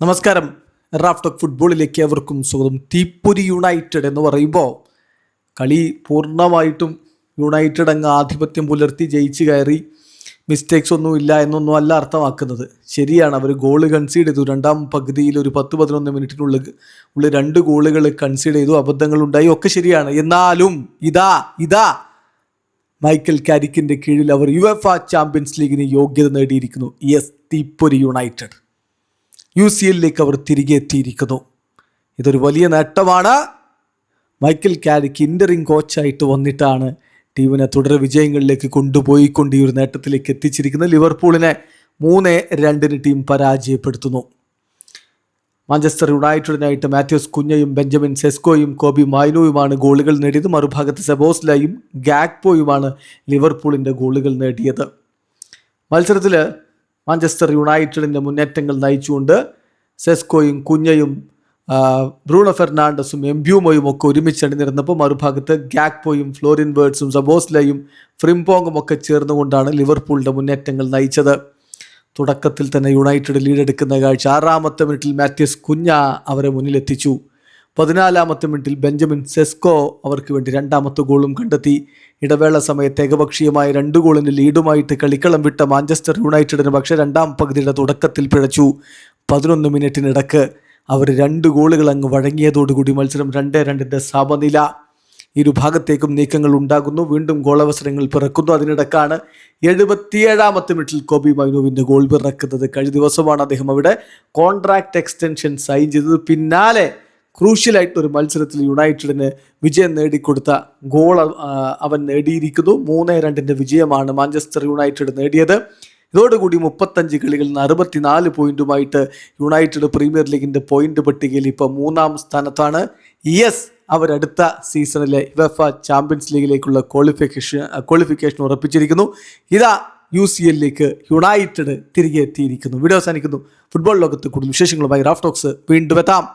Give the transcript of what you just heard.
നമസ്കാരം. Raf talk ഫുട്ബോളിലേക്ക് ഏവർക്കും സ്വാഗതം. തീപ്പൊരി യുണൈറ്റഡ് എന്ന് പറയുമ്പോൾ കളി പൂർണ്ണമായിട്ടും യുണൈറ്റഡ് അങ്ങ് ആധിപത്യം പുലർത്തി ജയിച്ച് കയറി, മിസ്റ്റേക്സ് ഒന്നും ഇല്ല എന്നൊന്നും അല്ല അർത്ഥമാക്കുന്നത്. ശരിയാണ്, അവർ ഗോള് കൺസീഡ് ചെയ്തു. രണ്ടാം പകുതിയിൽ ഒരു 10-11 മിനിറ്റിനുള്ളിൽ 2 ഗോളുകൾ കൺസീഡ് ചെയ്തു, അബദ്ധങ്ങളുണ്ടായി, ഒക്കെ ശരിയാണ്. എന്നാലും ഇതാ മൈക്കൽ കാരിക്കിൻ്റെ കീഴിൽ അവർ യുഎഫ ചാമ്പ്യൻസ് ലീഗിന് യോഗ്യത നേടിയിരിക്കുന്നു. യെസ്, തീപ്പൊരി യുണൈറ്റഡ് UCLലേക്ക് അവർ തിരികെ എത്തിയിരിക്കുന്നു. ഇതൊരു വലിയ നേട്ടമാണ്. മൈക്കൽ കാരിക്ക് ഇൻ്ററിംഗ് കോച്ചായിട്ട് വന്നിട്ടാണ് ടീമിനെ തുടർ വിജയങ്ങളിലേക്ക് കൊണ്ടുപോയിക്കൊണ്ട് ഈ ഒരു നേട്ടത്തിലേക്ക് എത്തിച്ചിരിക്കുന്നത്. ലിവർപൂളിനെ 3-2 ടീം പരാജയപ്പെടുത്തുന്നു. മാഞ്ചസ്റ്റർ യുണൈറ്റഡിനായിട്ട് മാത്യൂസ് കുഞ്ഞയും ബെഞ്ചമിൻ സെസ്കോയും കോബി മൈനുവുമാണ് ഗോളുകൾ നേടിയത്. മറുഭാഗത്ത് സെബോസ്ലയും ഗാക്പോയുമാണ് ലിവർപൂളിൻ്റെ ഗോളുകൾ നേടിയത്. മത്സരത്തിൽ മാഞ്ചസ്റ്റർ യുണൈറ്റഡിൻ്റെ മുന്നേറ്റങ്ങൾ നയിച്ചുകൊണ്ട് സെസ്കോയും കുഞ്ഞയും ബ്രൂണോ ഫെർണാണ്ടസും എംബ്യൂമോയും ഒക്കെ ഒരുമിച്ച് അണിനിരന്നപ്പോൾ മറുഭാഗത്ത് ഗാക്പോയും ഫ്ലോറിൻ വേർഡ്സും സബോസ്ലയും ഫ്രിംപോങ്ങും ഒക്കെ ചേർന്നുകൊണ്ടാണ് ലിവർപൂളിൻ്റെ മുന്നേറ്റങ്ങൾ നയിച്ചത്. തുടക്കത്തിൽ തന്നെ യുണൈറ്റഡ് ലീഡെടുക്കുന്ന കാഴ്ച. 6-ാമത്തെ മിനിറ്റിൽ മാത്യൂസ് കുഞ്ഞ അവരെ മുന്നിലെത്തിച്ചു. 14-ാമത്തെ മിനിറ്റിൽ ബെഞ്ചമിൻ സെസ്കോ അവർക്ക് വേണ്ടി 2ാമത്തെ ഗോളും കണ്ടെത്തി. ഇടവേള സമയത്ത് ഏകപക്ഷീയമായ 2 ഗോളിൻ്റെ ലീഡുമായിട്ട് കളിക്കളം വിട്ട മാഞ്ചസ്റ്റർ യുണൈറ്റഡിന് പക്ഷേ 2ാം പകുതിയുടെ തുടക്കത്തിൽ പിഴച്ചു. 11 മിനിറ്റിനിടക്ക് അവർ 2 ഗോളുകൾ അങ്ങ് വഴങ്ങിയതോടുകൂടി മത്സരം 2-2 സമനില. ഇരു ഭാഗത്തേക്കും നീക്കങ്ങൾ ഉണ്ടാകുന്നു, വീണ്ടും ഗോളവസരങ്ങൾ പിറക്കുന്നു. അതിനിടക്കാണ് 77-ാമത്തെ മിനിറ്റിൽ കോബി മൈനുവിൻ്റെ ഗോൾ പിറക്കുന്നത്. കഴിഞ്ഞ ദിവസമാണ് അദ്ദേഹം അവിടെ കോൺട്രാക്ട് എക്സ്റ്റൻഷൻ സൈൻ ചെയ്തത്. പിന്നാലെ ക്രൂഷ്യലായിട്ടൊരു മത്സരത്തിൽ യുണൈറ്റഡിന് വിജയം നേടിക്കൊടുത്ത ഗോൾ അവൻ നേടിയിരിക്കുന്നു. 3-2 വിജയമാണ് മാഞ്ചസ്റ്റർ യുണൈറ്റഡ് നേടിയത്. ഇതോടുകൂടി 35 കളികളിൽ നിന്ന് 64 പോയിന്റുമായിട്ട് യുണൈറ്റഡ് പ്രീമിയർ ലീഗിൻ്റെ പോയിന്റ് പട്ടികയിൽ ഇപ്പോൾ 3-ാം സ്ഥാനത്താണ്. യെസ്, അവരടുത്ത സീസണിലെ യുഎഫ ചാമ്പ്യൻസ് ലീഗിലേക്കുള്ള ക്വാളിഫിക്കേഷൻ ഉറപ്പിച്ചിരിക്കുന്നു. UCLലേക്ക് യുണൈറ്റഡ് തിരികെ എത്തിയിരിക്കുന്നു. വീഡിയോ അവസാനിക്കുന്നു. ഫുട്ബോൾ ലോകത്ത് കൂടുതൽ വിശേഷങ്ങളുമായി റാഫ് ടോക്സ് വീണ്ടും എത്താം.